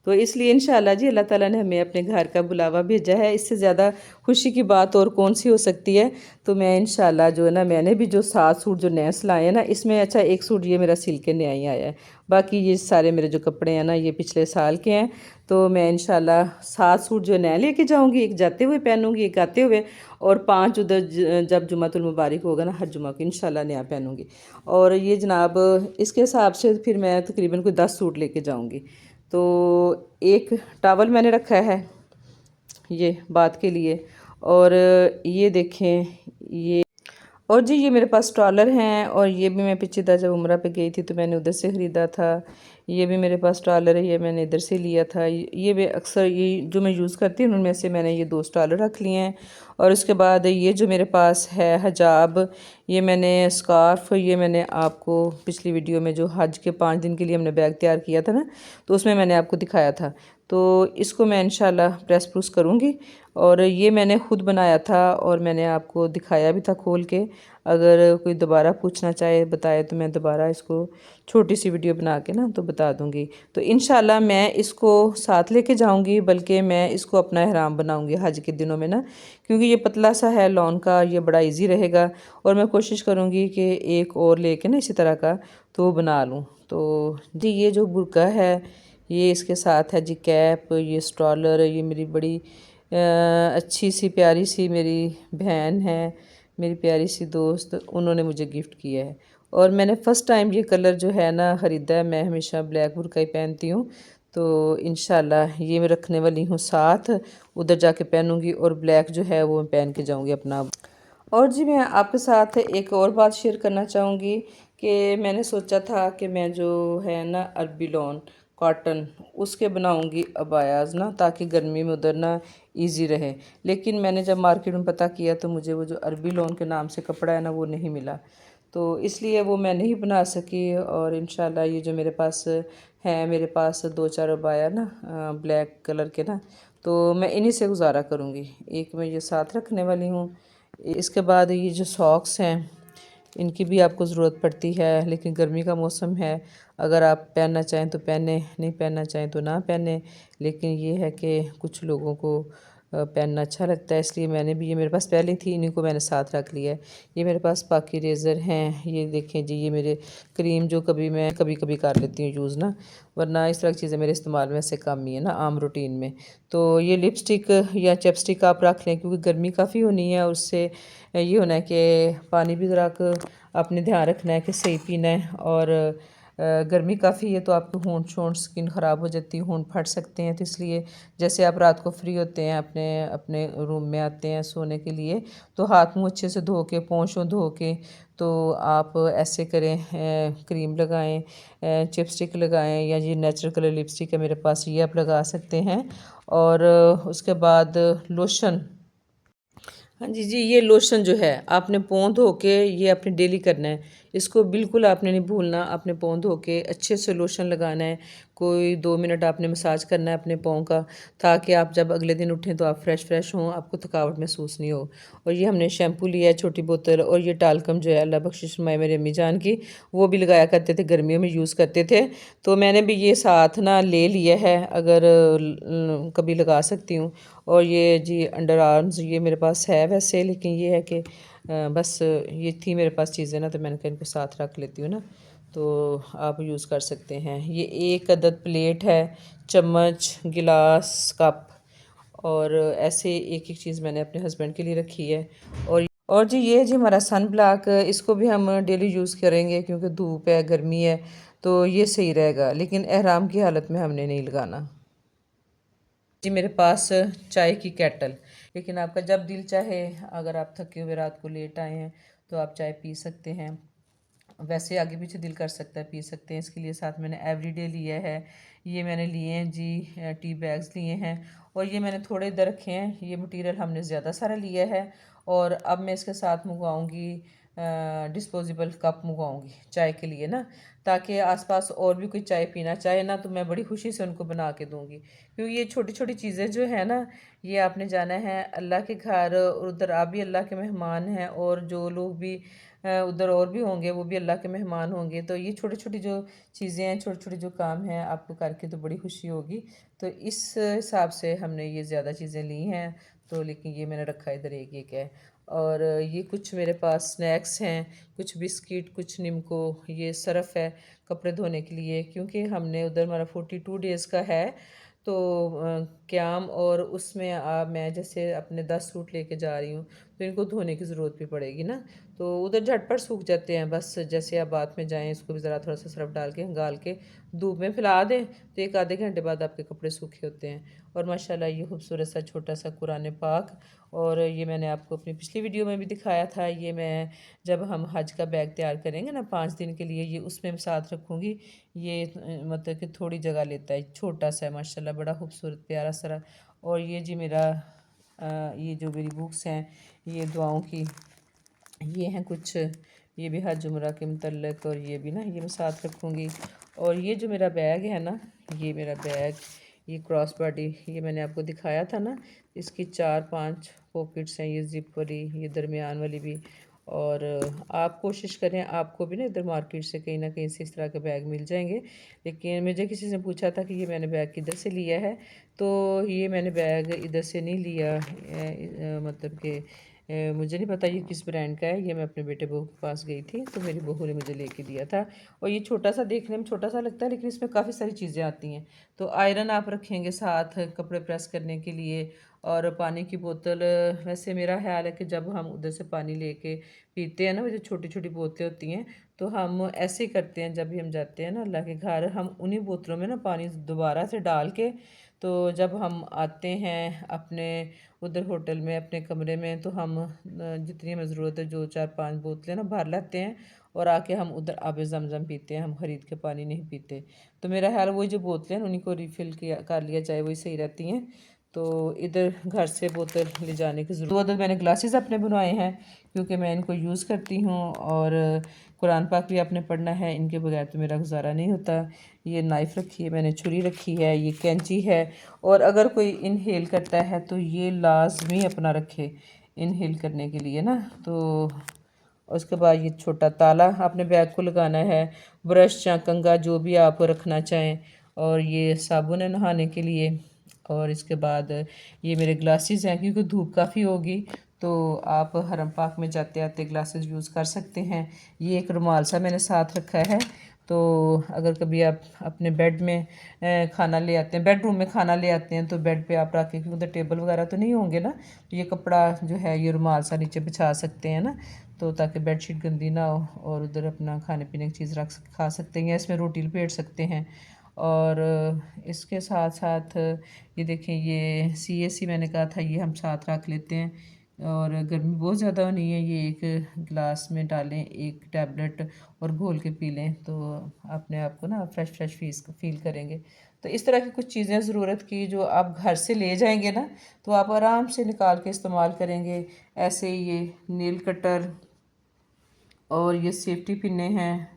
तो इसलिए इंशाल्लाह जी अल्लाह ताला ने हमें अपने घर का बुलावा भेजा है। इससे ज़्यादा खुशी की बात और कौन सी हो सकती है। तो मैं इंशाल्लाह जो है ना, मैंने भी जो 7 सूट जो नए सिलाए हैं ना, इसमें अच्छा एक सूट ये मेरा सिल के नया ही आया है। बाकी ये सारे मेरे जो कपड़े हैं ना, ये पिछले साल के हैं। तो मैं इंशाल्लाह 7 सूट जो नए लेके जाऊँगी, एक जाते हुए पहनूँगी, एक आते हुए, और 5 उधर जब जुमातुल मुबारक होगा ना, हर जुमा को इंशाल्लाह नया पहनूँगी। और ये जनाब इसके हिसाब से फिर मैं तकरीबन कोई 10 सूट लेके जाऊँगी। तो एक टॉवल मैंने रखा है ये बात के लिए। और ये देखें, ये और जी ये मेरे पास स्टॉलर हैं, और ये भी मैं पीछे जब उम्रा पे गई थी तो मैंने उधर से ख़रीदा था। ये भी मेरे पास स्टॉलर है, ये मैंने इधर से लिया था। ये भी अक्सर ये जो मैं यूज़ करती हूँ उनमें से मैंने ये 2 स्टॉलर रख लिए हैं। और उसके बाद ये जो मेरे पास है हिजाब, ये मैंने स्कार्फ़, ये मैंने आपको पिछली वीडियो में जो हज के 5 दिन के लिए हमने बैग तैयार किया था ना, तो उसमें मैंने आपको दिखाया था। तो इसको मैं इंशाल्लाह प्रेस प्रूस करूँगी। और ये मैंने ख़ुद बनाया था और मैंने आपको दिखाया भी था खोल के। अगर कोई दोबारा पूछना चाहे बताए तो मैं दोबारा इसको छोटी सी वीडियो बना के ना तो बता दूँगी। तो इंशाल्लाह मैं इसको साथ लेके जाऊँगी, बल्कि मैं इसको अपना एहराम बनाऊँगी हज के दिनों में ना, क्योंकि ये पतला सा है लॉन का, ये बड़ा ईजी रहेगा। और मैं कोशिश करूँगी कि एक और लेके ना इसी तरह का तो बना लूँ। तो जी ये जो बुर्का है ये इसके साथ है जी कैप, ये स्टॉलर, ये मेरी बड़ी अच्छी सी प्यारी सी मेरी बहन है, मेरी प्यारी सी दोस्त, उन्होंने मुझे गिफ्ट किया है। और मैंने फ़र्स्ट टाइम ये कलर जो है ना ख़रीदा है। मैं हमेशा ब्लैक बुर्का ही पहनती हूँ। तो इंशाल्लाह ये मैं रखने वाली हूँ साथ, उधर जाके पहनूँगी, और ब्लैक जो है वो मैं पहन के जाऊँगी अपना। और जी मैं आपके साथ एक और बात शेयर करना चाहूँगी कि मैंने सोचा था कि मैं जो है ना अरबी लॉन कॉटन उसके बनाऊँगी अबायाज़ ना, ताकि गर्मी में उधर ना इजी रहे। लेकिन मैंने जब मार्केट में पता किया तो मुझे वो जो अरबी लॉन के नाम से कपड़ा है ना वो नहीं मिला, तो इसलिए वो मैं नहीं बना सकी। और इंशाल्लाह ये जो मेरे पास है, मेरे पास 2-4 अबाया ना ब्लैक कलर के ना, तो मैं इन्हीं से गुजारा करूँगी। एक मैं ये साथ रखने वाली हूँ। इसके बाद ये जो सॉक्स हैं इनकी भी आपको ज़रूरत पड़ती है, लेकिन गर्मी का मौसम है, अगर आप पहनना चाहें तो पहने, नहीं पहनना चाहें तो ना पहने। लेकिन ये है कि कुछ लोगों को पहनना अच्छा लगता है, इसलिए मैंने भी, ये मेरे पास पहले थी, इन्हीं को मैंने साथ रख लिया है। ये मेरे पास पाकी रेज़र हैं, ये देखें जी, ये मेरे क्रीम जो कभी मैं कभी कभी कर लेती हूँ यूज़ ना, वरना इस तरह की चीज़ें मेरे इस्तेमाल में से कम ही है ना आम रूटीन में। तो ये लिपस्टिक या चैपस्टिक आप रख लें, क्योंकि गर्मी काफ़ी होनी है, उससे ये होना है कि पानी भी ज़रा आपने ध्यान रखना है कि सही पीना है। और गर्मी काफ़ी है तो आपके होंठ शोंठ स्किन ख़राब हो जाती है, होंठ फट सकते हैं। तो इसलिए जैसे आप रात को फ्री होते हैं, अपने अपने रूम में आते हैं सोने के लिए, तो हाथ मुँह अच्छे से धो के, पोंछों धो के, तो आप ऐसे करें, क्रीम लगाएं, चिपस्टिक लगाएं, या ये नेचुरल कलर लिपस्टिक है मेरे पास, ये आप लगा सकते हैं। और उसके बाद लोशन, हाँ जी जी, ये लोशन जो है आपने पाँव धो के ये आपने डेली करना है। इसको बिल्कुल आपने नहीं भूलना, आपने पाँव धो के अच्छे से लोशन लगाना है। कोई 2 मिनट आपने मसाज करना है अपने पाँव का, ताकि आप जब अगले दिन उठें तो आप फ्रेश हों, आपको थकावट महसूस नहीं हो। और ये हमने शैम्पू लिया है छोटी बोतल, और ये टालकम जो है अल्लाह बख्शिश फरमाए मेरी अम्मी जान की, वो भी लगाया करते थे, गर्मियों में यूज़ करते थे। तो मैंने भी ये साथ ना ले लिया है, अगर कभी लगा सकती हूँ। और ये जी अंडर आर्म्स ये मेरे पास है वैसे, लेकिन ये है कि बस ये थी मेरे पास चीज़ें ना, तो मैंने कहा इनको साथ रख लेती हूँ ना, तो आप यूज़ कर सकते हैं। ये एक अदद प्लेट है, चम्मच, गिलास, कप, और ऐसे एक एक चीज़ मैंने अपने हस्बैंड के लिए रखी है। और जी ये जी हमारा सन ब्लॉक, इसको भी हम डेली यूज़ करेंगे, क्योंकि धूप है, गर्मी है, तो ये सही रहेगा, लेकिन एहराम की हालत में हमने नहीं लगाना। जी मेरे पास चाय की केटल, लेकिन आपका जब दिल चाहे, अगर आप थके हुए रात को लेट आए हैं तो आप चाय पी सकते हैं, वैसे आगे पीछे दिल कर सकता है पी सकते हैं। इसके लिए साथ मैंने एवरीडे लिया है, ये मैंने लिए हैं जी टी बैग्स लिए हैं, और ये मैंने थोड़े इधर रखे हैं। ये मटेरियल हमने ज़्यादा सारा लिया है। और अब मैं इसके साथ मंगवाऊँगी डिस्पोजेबल कप मंगवाऊँगी चाय के लिए ना, ताकि आसपास और भी कोई चाय पीना चाहे ना, तो मैं बड़ी खुशी से उनको बना के दूँगी। क्योंकि ये छोटी छोटी चीज़ें जो है ना, ये आपने जाना है अल्लाह के घर, और उधर आप भी अल्लाह के मेहमान हैं, और जो लोग भी उधर और भी होंगे, वो भी अल्लाह के मेहमान होंगे। तो ये छोटी छोटी जो चीज़ें हैं, छोटे छोटे जो काम हैं, आपको करके तो बड़ी खुशी होगी। तो इस हिसाब से हमने ये ज़्यादा चीज़ें ली हैं। तो लेकिन ये मैंने रखा इधर एक है। और ये कुछ मेरे पास स्नैक्स हैं, कुछ बिस्किट, कुछ निम्को, ये सरफ़ है कपड़े धोने के लिए, क्योंकि हमने उधर हमारा 42 डेज़ का है। तो क़याम, और उसमें मैं जैसे अपने 10 सूट लेके जा रही हूँ, तो इनको धोने की ज़रूरत भी पड़ेगी ना। तो उधर झटपट सूख जाते हैं, बस जैसे आप बात में जाएँ, इसको भी ज़रा थोड़ा सा सर्फ़ डाल के गाल के धूप में फैला दें, तो 1 आधे घंटे बाद आपके कपड़े सूखे होते हैं। और माशाल्लाह ये खूबसूरत सा छोटा सा कुरान पाक, और ये मैंने आपको अपनी पिछली वीडियो में भी दिखाया था। ये मैं जब हम हज का बैग तैयार करेंगे ना 5 दिन के लिए, ये उसमें साथ रखूँगी। ये मतलब कि थोड़ी जगह लेता है, छोटा सा है माशाल्लाह, बड़ा खूबसूरत प्यारा सा। और ये जी मेरा ये जो मेरी बुक्स हैं, ये दुआओं की, ये हैं कुछ, ये भी हज उम्रा के मुतल्लिक़, और ये भी ना ये मैं साथ रखूँगी। और ये जो मेरा बैग है ना, ये मेरा बैग, ये क्रॉस बॉडी, ये मैंने आपको दिखाया था ना, इसकी 4-5 पॉकेट्स हैं, ये ज़िप वाली, ये दरमियान वाली भी। और आप कोशिश करें, आपको भी ना इधर मार्केट से कहीं ना कहीं से इस तरह के बैग मिल जाएंगे। लेकिन मुझे किसी से पूछा था कि ये मैंने बैग किधर से लिया है, तो ये मैंने बैग इधर से नहीं लिया, मतलब कि मुझे नहीं पता ये किस ब्रांड का है। ये मैं अपने बेटे बहू के पास गई थी, तो मेरी बहू ने मुझे लेके दिया था। और ये छोटा सा, देखने में छोटा सा लगता है, लेकिन इसमें काफ़ी सारी चीज़ें आती हैं। तो आयरन आप रखेंगे साथ कपड़े प्रेस करने के लिए, और पानी की बोतल। वैसे मेरा ख्याल है कि जब हम उधर से पानी लेके पीते हैं ना, वो जो छोटी छोटी बोतलें होती हैं, तो हम ऐसे ही करते हैं। जब भी हम जाते हैं ना अल्लाह के घर, हम उन्हीं बोतलों में ना पानी दोबारा से डाल के, तो जब हम आते हैं अपने उधर होटल में अपने कमरे में, तो हम जितनी हमें ज़रूरत है, जो 4-5 बोतलें ना भर लेते हैं, और आके हम उधर आब ज़मज़म पीते हैं। हम ख़रीद के पानी नहीं पीते। तो मेरा ख्याल वही जो बोतलें हैं उन्हीं को रिफ़िल किया कर लिया जाए, वही सही रहती हैं। तो इधर घर से बोतल ले जाने की ज़रूरत। तो मैंने ग्लासेस अपने बनवाए हैं, क्योंकि मैं इनको यूज़ करती हूँ, और कुरान पाक भी आपने पढ़ना है, इनके बगैर तो मेरा गुजारा नहीं होता। ये नाइफ़ रखी है मैंने, छुरी रखी है, ये कैंची है। और अगर कोई इनहेल करता है तो ये लाजमी अपना रखे इनहेल करने के लिए ना। तो उसके बाद ये छोटा ताला आपने बैग को लगाना है, ब्रश या कंघा जो भी आप रखना चाहें, और ये साबुन है नहाने के लिए। और इसके बाद ये मेरे ग्लासेस हैं, क्योंकि धूप काफ़ी होगी, तो आप हरम पाक में जाते आते ग्लासेस यूज़ कर सकते हैं। ये एक रुमाल सा मैंने साथ रखा है। तो अगर कभी आप अपने बेड में खाना ले आते हैं, बेडरूम में खाना ले आते हैं, तो बेड पे आप रख के, क्योंकि उधर टेबल वगैरह तो नहीं होंगे ना, तो ये कपड़ा जो है ये रुमाल सा नीचे बिछा सकते हैं ना, तो ताकि बेडशीट गंदी ना हो, और उधर अपना खाने पीने की चीज़ खा सकते हैं, इसमें रोटी लपेट सकते हैं। और इसके साथ साथ ये देखें, ये CAC मैंने कहा था, ये हम साथ रख लेते हैं। और गर्मी बहुत ज़्यादा नहीं है, ये एक गिलास में डालें, एक टैबलेट, और घोल के पी लें, तो अपने आप को ना फ्रेश फ्रेश फील करेंगे। तो इस तरह की कुछ चीज़ें ज़रूरत की जो आप घर से ले जाएंगे ना, तो आप आराम से निकाल के इस्तेमाल करेंगे। ऐसे ही ये नील कटर, और ये सेफ्टी पिने हैं,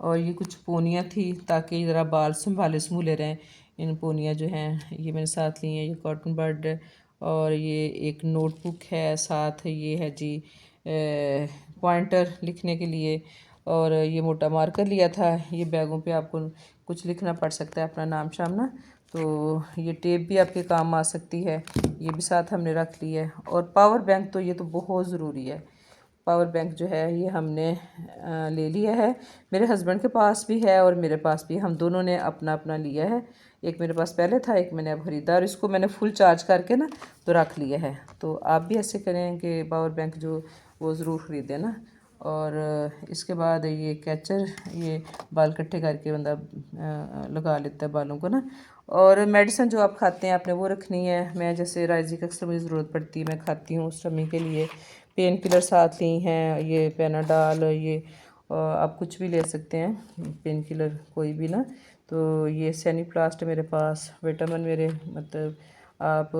और ये कुछ पोनियाँ थी ताकि ज़रा बाल संभाले संभूले रहें। इन पोनियाँ जो हैं ये मैंने साथ ली हैं, ये कॉटन बड। और ये एक नोटबुक है साथ, ये है जी पॉइंटर लिखने के लिए। और ये मोटा मार्कर लिया था, ये बैगों पे आपको कुछ लिखना पड़ सकता है अपना नाम शाम ना, तो ये टेप भी आपके काम आ सकती है, ये भी साथ हमने रख ली है। और पावर बैंक, तो ये तो बहुत ज़रूरी है। पावर बैंक जो है ये हमने ले लिया है, मेरे हस्बैंड के पास भी है और मेरे पास भी, हम दोनों ने अपना अपना लिया है। एक मेरे पास पहले था, एक मैंने अब ख़रीदा, और इसको मैंने फुल चार्ज करके ना तो रख लिया है। तो आप भी ऐसे करें कि पावर बैंक जो वो ज़रूर ख़रीदें ना। और इसके बाद ये कैचर, ये बाल इकट्ठे करके बंदा लगा लेता है बालों को ना। और मेडिसिन जो आप खाते हैं आपने वो रखनी है। मैं जैसे राइजिक अक्सर मुझे ज़रूरत पड़ती है, मैं खाती हूँ उस समय के लिए। पेन किलर साथ ली हैं, ये पेनाडाल, ये आप कुछ भी ले सकते हैं पेन किलर कोई भी ना। तो ये सैनीप्लास्ट मेरे पास, विटामिन मेरे मतलब आप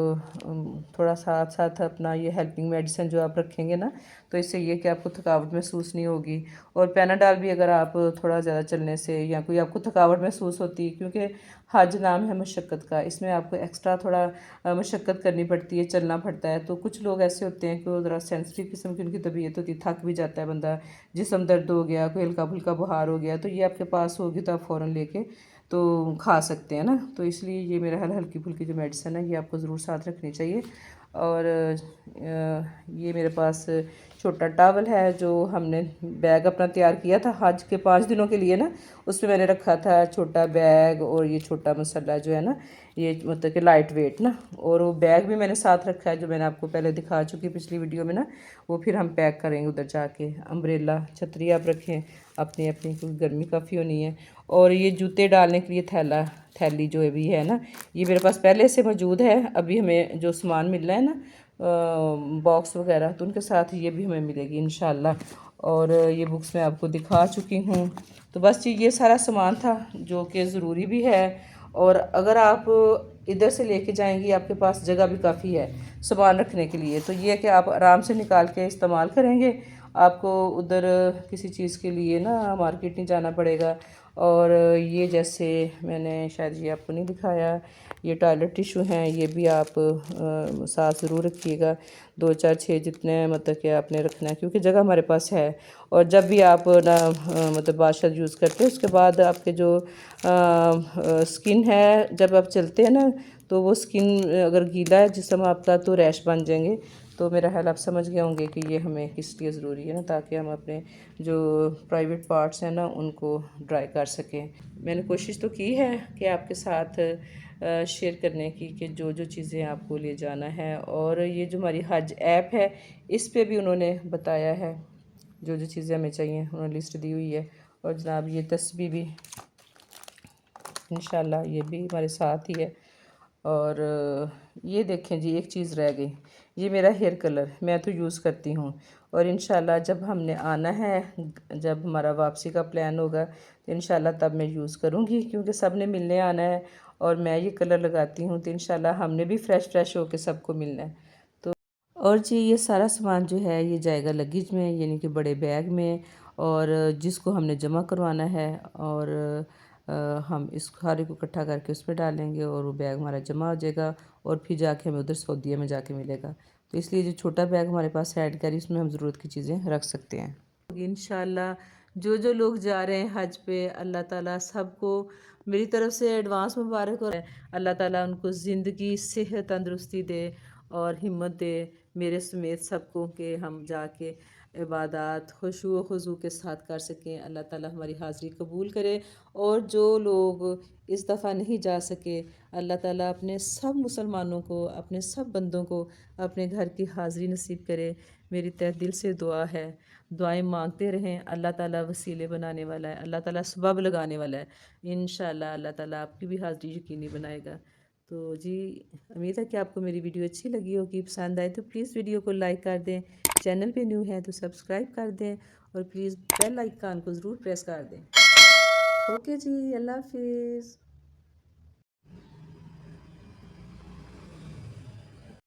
थोड़ा साथ साथ अपना ये हेल्पिंग मेडिसिन जो आप रखेंगे ना, तो इससे ये कि आपको थकावट महसूस नहीं होगी। और पैनाडॉल भी अगर आप थोड़ा ज़्यादा चलने से या कोई आपको थकावट महसूस होती है, क्योंकि हज नाम है मशक्क़त का, इसमें आपको एक्स्ट्रा थोड़ा मशक्क़त करनी पड़ती है, चलना पड़ता है। तो कुछ लोग ऐसे होते हैं कि वो ज़रा सेंसिटिव किस्म की उनकी तबीयत होती है, थक भी जाता है बंदा, जिस्म दर्द हो गया, कोई हल्का फुल्का बुखार हो गया, तो ये आपके पास होगी तो आप फ़ौरन लेके तो खा सकते हैं ना। तो इसलिए ये मेरा हल्की फुल्की जो मेडिसिन है ये आपको ज़रूर साथ रखनी चाहिए। और ये मेरे पास छोटा टावल है जो हमने बैग अपना तैयार किया था हज के 5 दिनों के लिए ना, उसमें मैंने रखा था छोटा बैग और ये छोटा मसला जो है ना, ये मतलब कि लाइट वेट ना। और वो बैग भी मैंने साथ रखा है जो मैंने आपको पहले दिखा चुकी पिछली वीडियो में ना, वो फिर हम पैक करेंगे उधर जाके। अम्ब्रेला छतरी आप रखें अपनी अपनी, क्योंकि गर्मी काफ़ी होनी है। और ये जूते डालने के लिए थैली जो भी है ना, ये मेरे पास पहले से मौजूद है। अभी हमें जो सामान मिल रहा है ना बॉक्स वगैरह, तो उनके साथ ये भी हमें मिलेगी इंशाल्लाह। और ये बुक्स मैं आपको दिखा चुकी हूँ। तो बस ये सारा सामान था जो कि ज़रूरी भी है। और अगर आप इधर से लेके जाएंगी, आपके पास जगह भी काफ़ी है सामान रखने के लिए, तो ये है कि आप आराम से निकाल के इस्तेमाल करेंगे। आपको उधर किसी चीज़ के लिए ना मार्केट नहीं जाना पड़ेगा। और ये जैसे मैंने शायद ये आपको नहीं दिखाया, ये टॉयलेट टिश्यू हैं, ये भी आप साथ ज़रूर रखिएगा। 2 4 6 जितने मतलब कि आपने रखना है, क्योंकि जगह हमारे पास है। और जब भी आप ना मतलब बादशाह यूज़ करते हैं, उसके बाद आपके जो स्किन है, जब आप चलते हैं ना, तो वो स्किन अगर गीला है जिस्म आपका, तो रैश बन जाएंगे। तो मेरा ख्याल आप समझ गए होंगे कि ये हमें किस लिए ज़रूरी है ना, ताकि हम अपने जो प्राइवेट पार्ट्स हैं ना उनको ड्राई कर सकें। मैंने कोशिश तो की है कि आपके साथ शेयर करने की कि जो जो चीज़ें आपको ले जाना है। और ये जो हमारी हज ऐप है, इस पे भी उन्होंने बताया है जो जो चीज़ें हमें चाहिए, उन्होंने लिस्ट दी हुई है। और जनाब ये तस्बीह भी इंशाल्लाह ये भी हमारे साथ ही है। और ये देखें जी, एक चीज़ रह गई, ये मेरा हेयर कलर मैं तो यूज़ करती हूँ। और इंशाल्लाह जब हमने आना है, जब हमारा वापसी का प्लान होगा, तो इंशाल्लाह तब मैं यूज़ करूँगी, क्योंकि सब ने मिलने आना है और मैं ये कलर लगाती हूँ, तो इंशाल्लाह हमने भी फ्रेश होकर सबको मिलना है। तो और जी ये सारा सामान जो है ये जाएगा लगेज में, यानी कि बड़े बैग में, और जिसको हमने जमा करवाना है। और हम इस सारे को इकट्ठा करके उस पर डालेंगे और वो बैग हमारा जमा हो जाएगा, और फिर जाके हमें उधर सऊदीया में जाके मिलेगा। तो इसलिए जो छोटा बैग हमारे पास है ऐड करी, इसमें हम ज़रूरत की चीज़ें रख सकते हैं। इंशाल्लाह जो जो लोग जा रहे हैं हज पे, अल्लाह ताला सबको मेरी तरफ से एडवांस मुबारक। और अल्लाह ताला उनको ज़िंदगी सेहत तंदुरुस्ती दे और हिम्मत दे, मेरे समेत सबको, कि हम जाके इबादत खुशू खुजू के साथ कर सकें। अल्लाह ताला हमारी हाज़िरी कबूल करे। और जो लोग इस दफ़ा नहीं जा सके, अल्लाह ताला अपने सब मुसलमानों को, अपने सब बंदों को अपने घर की हाज़िरी नसीब करे। मेरी तहे दिल से दुआ है, दुआएं मांगते रहें। अल्लाह ताला वसीले बनाने वाला है, अल्लाह ताला सबब लगाने वाला है। इंशाल्लाह अल्लाह ताला आपकी भी हाज़िरी यकीनी बनाएगा। तो जी उम्मीद है कि आपको मेरी वीडियो अच्छी लगी होगी, पसंद आए तो प्लीज़ वीडियो को लाइक कर दें, चैनल पे न्यू है तो सब्सक्राइब कर दें, और प्लीज़ बेल आइकन को ज़रूर प्रेस कर दें। ओके जी, अल्लाह हाफिज़।